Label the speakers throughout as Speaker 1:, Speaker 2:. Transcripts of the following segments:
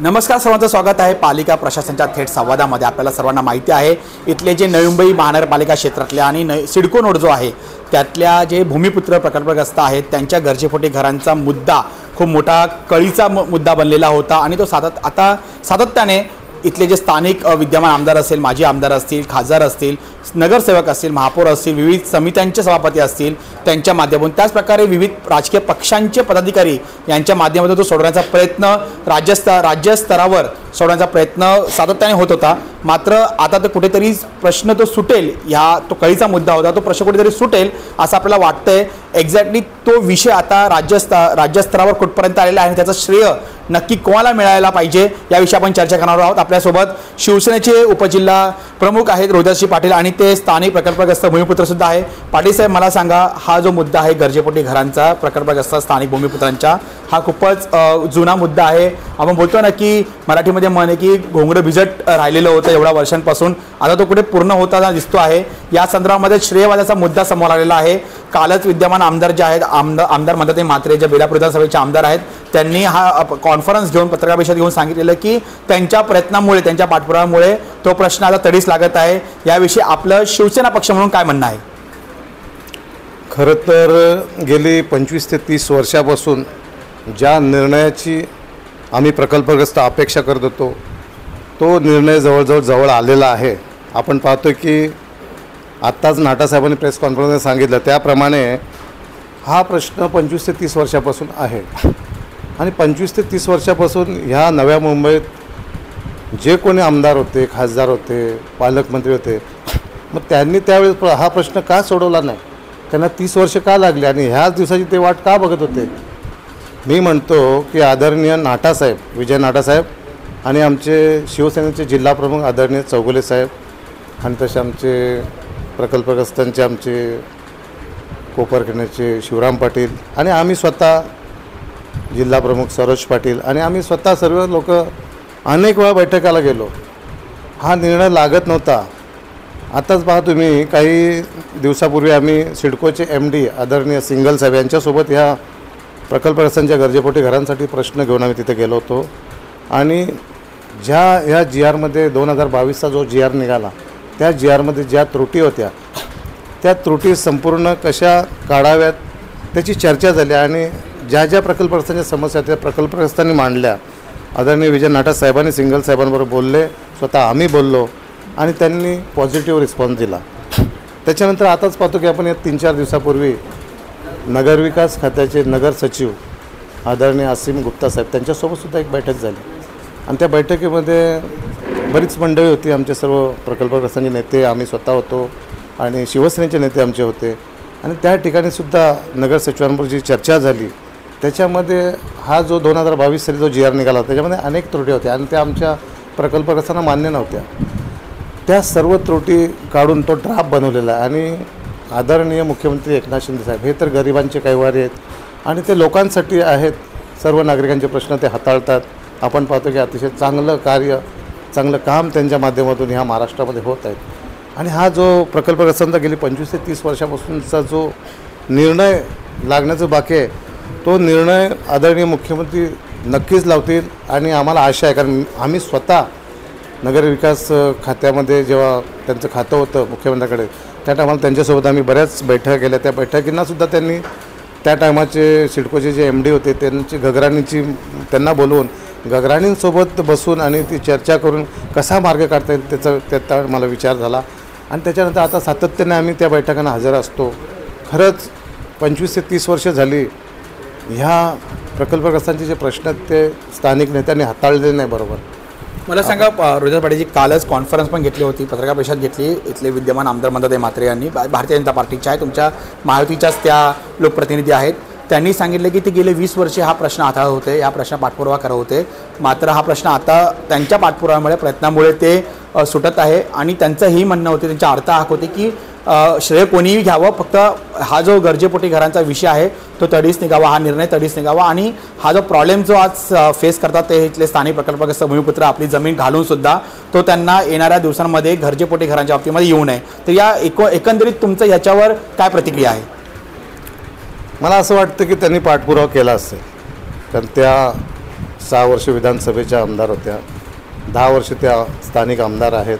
Speaker 1: नमस्कार, सर्वांचं स्वागत आहे पालिका प्रशासनाच्या थेट संवादामध्ये। आपल्याला सर्वांना माहिती आहे इथले जे नवी मुंबई महानगरपालिका क्षेत्रातले आणि सिडको नोड जो आहे त्यातल्या जे भूमिपुत्र प्रकल्पग्रस्त आहेत त्यांच्या गरजेपोटी घरांचा मुद्दा खूप मोठा कळीचा मुद्दा बनलेला होता आणि तो सातत्याने इथले जे स्थानिक विद्यमान आमदार असतील, माजी आमदार असतील, खासदार असतील, नगरसेवक असतील, महापौर असतील, विविध समित्यांचे सभापती असतील त्यांच्या माध्यमातून, त्याच प्रकारे विविध राजकीय पक्षांचे पदाधिकारी यांच्या माध्यमातून तो सोडवण्याचा प्रयत्न राज्यस्तरावर सोडवण्याचा प्रयत्न सातत्याने होत होता। मात्र आता तो कुठेतरी प्रश्न तो सुटेल, तो कळीचा मुद्दा होता, तो प्रश्न कुठेतरी सुटेल असं आपल्याला वाटतंय। एक्झॅक्टली तो विषय आता राज्यस्तरावर कुठपर्यंत आलेला आहे आणि त्याचं श्रेय नक्की कोणाला मिळायला पाहिजे याविषयी आपण चर्चा करणार आहोत। आपल्यासोबत शिवसेनेचे उपजिल्हा प्रमुख आहेत रोहिदासजी पाटील आणि ते स्थानिक प्रकल्पग्रस्त भूमिपुत्र सुद्धा आहे। पाटील साहेब, मला सांगा, हा जो मुद्दा आहे गरजेपोटी घरांचा प्रकल्पग्रस्त स्थानिक भूमिपुत्रांचा, हा खूपच जुना मुद्दा आहे। आपण बोलतो ना की मराठीमध्ये म्हणे की घोंगडं भिजत राहिलेलं होतं एवढ्या वर्षांपासून, आता तो कुठे पूर्ण होताना दिसतो आहे। या संदर्भामध्ये श्रेयवादाचा मुद्दा समोर आलेला आहे। कालच विद्यमान आमदार जे आहेत, आमदार म्हणतात ते म्हात्रे, जे बेलापूर विधानसभेचे आमदार आहेत, त्यांनी हा कॉन्फरन्स घेऊन, पत्रकार परिषद घेऊन सांगितलेलं की त्यांच्या प्रयत्नामुळे, त्यांच्या पाठपुराव्यामुळे तो प्रश्न आता तडीस लागत आहे। याविषयी आपलं शिवसेना पक्ष म्हणून काय म्हणणं आहे?
Speaker 2: खरं तर गेली 25 ते 30 वर्षापासून ज्या निर्णयाची आम्ही प्रकल्पग्रस्त अपेक्षा करत होतो तो निर्णय जवळ आलेला आहे। आपण पाहतो की आत्ताच नाटा साहेबांनी प्रेस कॉन्फरन्समध्ये सांगितलं त्याप्रमाणे हा प्रश्न 25 ते 30 वर्षापासून आहे आणि 25 ते 30 वर्षापासून ह्या नव्या मुंबईत जे कोणी आमदार होते, खासदार होते, पालकमंत्री होते, मग त्यांनी त्यावेळेस हा प्रश्न का सोडवला नाही? त्यांना 30 वर्ष का लागली आणि ह्याच दिवसाची ते वाट का बघत होते? मी म्हणतो की आदरणीय नाटासाहेब, विजय नाटासाहेब आणि आमचे शिवसेनेचे जिल्हा प्रमुख आदरणीय चौगुले साहेब आणि तसे आमचे प्रकल्पग्रस्तांचे आमचे कोपरखेड्याचे शिवराम पाटील आणि आम्ही स्वतः जिल्हा प्रमुख सरोज पाटील आणि आम्ही स्वतः सर्व लोक अनेक वेळा बैठकाला गेलो। हा निर्णय लागत नव्हता। आताच पहा तुम्ही, काही दिवसापूर्वी आम्ही सिडकोचे MD आदरणीय सिंगल साहेब यांच्यासोबत ह्या प्रकल्पग्रस्तांच्या गरजेपोटी घरांसाठी प्रश्न घेऊन आम्ही तिथे गेलो होतो आणि ह्या GRमध्ये 2022चा जो GR निघाला त्या GRमध्ये ज्या त्रुटी होत्या त्या त्रुटी संपूर्ण कशा काढाव्यात त्याची चर्चा झाली आणि ज्या प्रकल्पग्रस्तांच्या समस्या त्या प्रकल्पग्रस्तांनी मांडल्या। आदरणीय विजय नाटा साहेबांनी सिंगल साहेबांबरोबर बोलले, स्वतः आम्ही बोललो आणि त्यांनी पॉझिटिव्ह रिस्पॉन्स दिला। त्याच्यानंतर आताच पाहतो की आपण या 3-4 दिवसापूर्वी नगरविकास खात्याचे नगर सचिव आदरणीय असीम गुप्ता साहेब त्यांच्यासोबतसुद्धा एक बैठक झाली आणि त्या बैठकीमध्ये बरीच मंडळी होती, आमचे सर्व प्रकल्पग्रस्तांचे नेते, आम्ही स्वतः होतो आणि शिवसेनेचे नेते आमचे होते आणि त्या ठिकाणीसुद्धा नगर सचिवांबरोबर जी चर्चा झाली त्याच्यामध्ये हा जो 2022 साली जो GR निघाला त्याच्यामध्ये अनेक त्रुटी होत्या आणि त्या आमच्या प्रकल्पग्रस्तांना मान्य नव्हत्या। त्या सर्व त्रुटी काढून तो ड्राफ्ट बनवलेला आहे आणि आदरणीय मुख्यमंत्री एकनाथ शिंदे साहेब हे तर गरिबांचे कैवारी आहेत आणि ते लोकांसाठी आहेत, सर्व नागरिकांचे प्रश्न ते हाताळतात। आपण पाहतो की अतिशय चांगलं कार्य, चांगलं काम त्यांच्या माध्यमातून ह्या महाराष्ट्रामध्ये होत आहेत आणि हा जो प्रकल्पग्रस्तांचा गेली 25 ते 30 वर्षापासूनचा जो निर्णय लागण्याचं बाकी आहे तो निर्णय आदरणीय मुख्यमंत्री नक्कीच लावतील आणि आम्हाला आशा आहे, कारण आम्ही स्वतः नगरविकास खात्यामध्ये जेव्हा त्यांचं खातं होतं मुख्यमंत्र्याकडे त्या टायमाला त्यांच्यासोबत आम्ही बऱ्याच बैठका केल्या। त्या बैठकींनासुद्धा त्यांनी त्या टायमाचे सिडकोचे जे MD होते त्यांची त्यांना बोलवून गगराणींसोबत बसून आणि ती चर्चा करून कसा मार्ग काढता येईल त्याचा मला विचार झाला आणि त्याच्यानंतर आता सातत्याने आम्ही त्या बैठकांना हजर असतो। खरंच 25 ते 30 वर्ष झाली ह्या प्रकल्पग्रस्तांचे जे प्रश्न आहेत ते स्थानिक नेत्यांनी हाताळलेले नाही बरोबर।
Speaker 1: मला सांगा, रोहिदास पाटीलजी कालच कॉन्फरन्स पण घेतली होती, पत्रकार परिषद घेतली, इथले विद्यमान आमदार म्हणतात म्हात्रे यांनी, भारतीय जनता पार्टीच्या आहे, तुमच्या महायुतीच्याच त्या लोकप्रतिनिधी आहेत, त्यांनी सांगितलं की ते गेले 20 वर्षे हा प्रश्न हाताळत होते, या प्रश्न पाठपुरावा करत होते, मात्र हा प्रश्न आता त्यांच्या पाठपुराव्यामुळे, प्रयत्नामुळे ते सुटत आहे आणि त्यांचं ही म्हणणं होते, त्यांचा अर्थ हाक होते की श्रेय कोणीही घ्यावं, फक्त हा जो गरजेपोटी घरांचा विषय आहे तो तडीस निघावा, हा निर्णय तडीस निघावा आणि हा जो प्रॉब्लेम जो आज फेस करतात ते इथले स्थानिक प्रकल्पग्रस्त भूमिपुत्र आपली जमीन घालून सुद्धा तो त्यांना येणाऱ्या दिवसांमध्ये गरजेपोटी घरांच्या बाबतीमध्ये येऊ नये। तर या एकंदरीत तुमचं याच्यावर काय प्रतिक्रिया आहे?
Speaker 2: मला असं वाटतं की त्यांनी पाठपुरावा केला असेल, कारण त्या 6 वर्ष विधानसभेच्या आमदार होत्या, 10 वर्ष त्या स्थानिक आमदार आहेत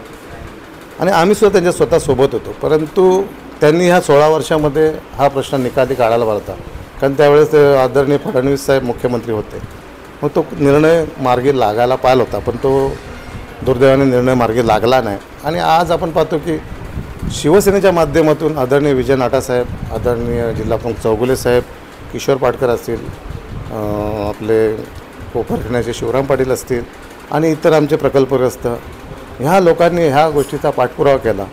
Speaker 2: आणि आम्हीसुद्धा त्यांच्या स्वतःसोबत होतो. परंतु त्यांनी ह्या 16 वर्षामध्ये हा प्रश्न निकाली काढायला पाहिजे होता, कारण त्यावेळेस आदरणीय फडणवीस साहेब मुख्यमंत्री होते. मग तो निर्णय मार्गी लागायला पाहिला होता, पण तो दुर्दैवाने निर्णय मार्गी लागला नाही. आणि आज आपण पाहतो की शिवसेनेच्या माध्यमातून आदरणीय विजय नाटासाहेब, आदरणीय जिल्हाप्रमुख चौगुले साहेब, किशोर पाटकर असतील, आपले कोपरखण्याचे शिवराम पाटील असतील आणि इतर आमचे प्रकल्पग्रस्त, ह्या लोकांनी ह्या गोष्टीचा पाठपुरावा केला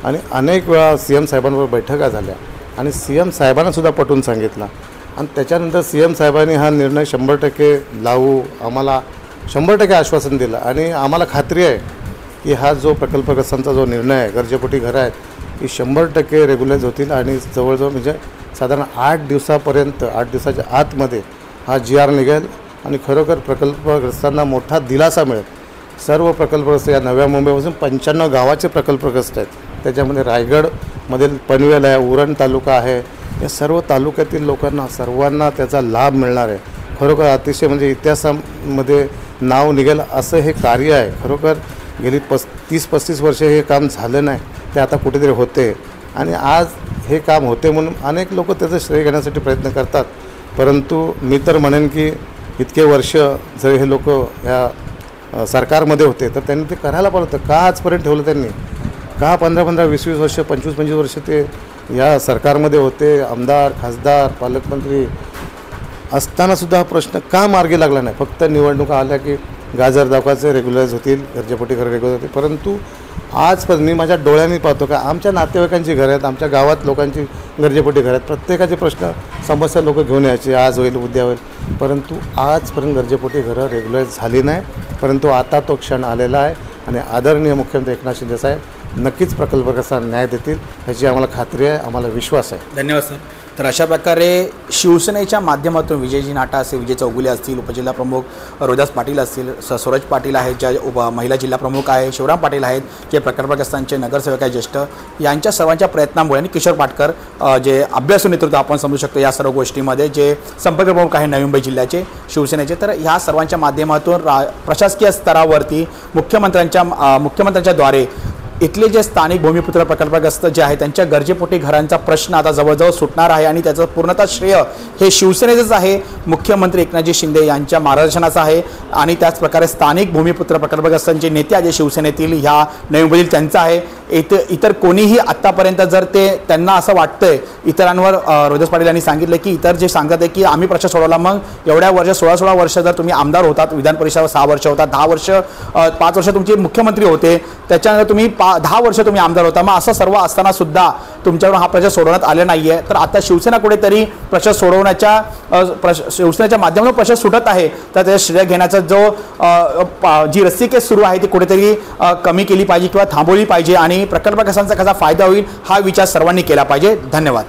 Speaker 2: आणि अनेक वेळा CM साहेबांबरोबर बैठका झाल्या आणि CM साहेबांनासुद्धा पटवून सांगितलं. आणि त्याच्यानंतर CM साहेबांनी हा निर्णय 100% लावू आम्हाला 100% आश्वासन दिलं. आणि आम्हाला खात्री आहे की हा जो प्रकल्पग्रस्तांचा जो निर्णय आहे, गरजेपोटी घरं आहेत, ही 100% रेग्युलाइज होतील आणि जवळजवळ म्हणजे साधारण 8 दिवसापर्यंत 8 दिवसाच्या आतमध्ये हा GR निघेल आणि खरोखर प्रकल्पग्रस्तांना मोठा दिलासा मिळेल. सर्व प्रकल्पग्रस्त या नव्या मुंबईपासून 95 गावाचे प्रकल्पग्रस्त आहेत. त्याच्यामध्ये रायगडमधील पनवेल आहे, उरण तालुका आहे, या सर्व तालुक्यातील लोकांना सर्वांना त्याचा लाभ मिळणार आहे. खरोखर अतिशय म्हणजे इतिहासामध्ये नाव निघेल असं हे कार्य आहे. खरोखर गेली 30-35 वर्षे हे काम झालं नाही, ते आता कुठेतरी होते आणि आज हे काम होते म्हणून अनेक लोक त्याचं श्रेय घेण्यासाठी प्रयत्न करतात. परंतु मी तर म्हणेन की इतके वर्ष जर हे लोक ह्या सरकारमध्ये होते तर त्यांनी ते करायला पाहिजे होतं. का आजपर्यंत ठेवलं त्यांनी? का 15-15, 20-20 वर्ष, 25-25 वर्ष ते या सरकारमध्ये होते, आमदार, खासदार, पालकमंत्री असतानासुद्धा हा प्रश्न का मार्गी लागला नाही? फक्त निवडणुका आल्या की गाजर दाखवायचे रेग्युलाइज होतील, गरजेपोटी घरं रेग्युलर होतील. परंतु आजपर्यंत मी माझ्या डोळ्यांनी पाहतो का आमच्या नातेवाईकांची घरं आहेत, आमच्या गावात लोकांची गरजेपोटी घरं आहेत, प्रत्येकाचे प्रश्न समस्या लोक घेऊन यायचे, आज होईल उद्या होईल. परंतु आजपर्यंत गरजेपोटी घरं रेग्युलाइज झाली नाही. परंतु आता तो क्षण आलेला आहे आणि आदरणीय मुख्यमंत्री एकनाथ शिंदेसाहेब नक्कीच प्रकल्पग्रस्तांना न्याय देतील ह्याची आम्हाला खात्री आहे, आम्हाला विश्वास आहे.
Speaker 1: धन्यवाद सर. तर अशा प्रकारे शिवसेनेच्या माध्यमातून विजयजी नाटा असेल, विजय चौगुले असतील, उपजिल्हाप्रमुख रोहिदास पाटील असतील, सूरज पाटील आहेत ज्या महिला जिल्हाप्रमुख आहे, शिवराम पाटील आहेत जे प्रकल्पग्रस्तांचे नगरसेवक आहेत ज्येष्ठ, यांच्या सर्वांच्या प्रयत्नामुळे आणि किशोर पाटकर जे अभ्यासू नेतृत्व आपण समजू शकतो या सर्व गोष्टीमध्ये, जे संपर्क प्रमुख आहे नवी मुंबई जिल्ह्याचे शिवसेनेचे, तर ह्या सर्वांच्या माध्यमातून प्रशासकीय स्तरावरती मुख्यमंत्र्यांच्याद्वारे इथले जे स्थानिक भूमिपुत्र प्रकल्पग्रस्त जे आहे त्यांच्या गरजेपोटी घरांचा प्रश्न आता जवळजवळ सुटणार आहे आणि त्याचं पूर्णतः श्रेय हे शिवसेनेचंच आहे, मुख्यमंत्री एकनाथजी शिंदे यांच्या मार्गदर्शनाचं आहे. आणि त्याचप्रकारे स्थानिक भूमिपुत्र प्रकल्पग्रस्तांचे नेते आहे जे शिवसेनेतील ह्या नवी मुंबईतील त्यांचं आहे. इतर कोणीही आत्तापर्यंत जर त्यांना असं वाटतंय इतरांवर, रोहिदास पाटील यांनी सांगितलं की इतर जे सांगतात आहे की आम्ही प्रश्न सोडवला, मग एवढ्या वर्ष 16 वर्ष जर तुम्ही आमदार होतात, विधान परिषदेवर 6 वर्ष होतात, 10 वर्ष 5 वर्ष तुमचे मुख्यमंत्री होते, त्याच्यानंतर तुम्ही 10 वर्ष तुम्ही आमदार होता, मग असं सर्व असताना सुद्धा तुमच्यावर हा प्रश्न सोडवण्यात आला नाही आहे. तर आता शिवसेना कुठेतरी प्रश्न शिवसेनेच्या माध्यमातून प्रश्न सुटत आहे, तर त्याचं श्रेय घेण्याचा जी रस्सीकेस सुरू आहे ती कुठेतरी कमी केली पाहिजे किंवा थांबवली पाहिजे आणि प्रकल्पग्रस्तांचा कसा फायदा होईल हा विचार सर्वांनी केला पाहिजे. धन्यवाद.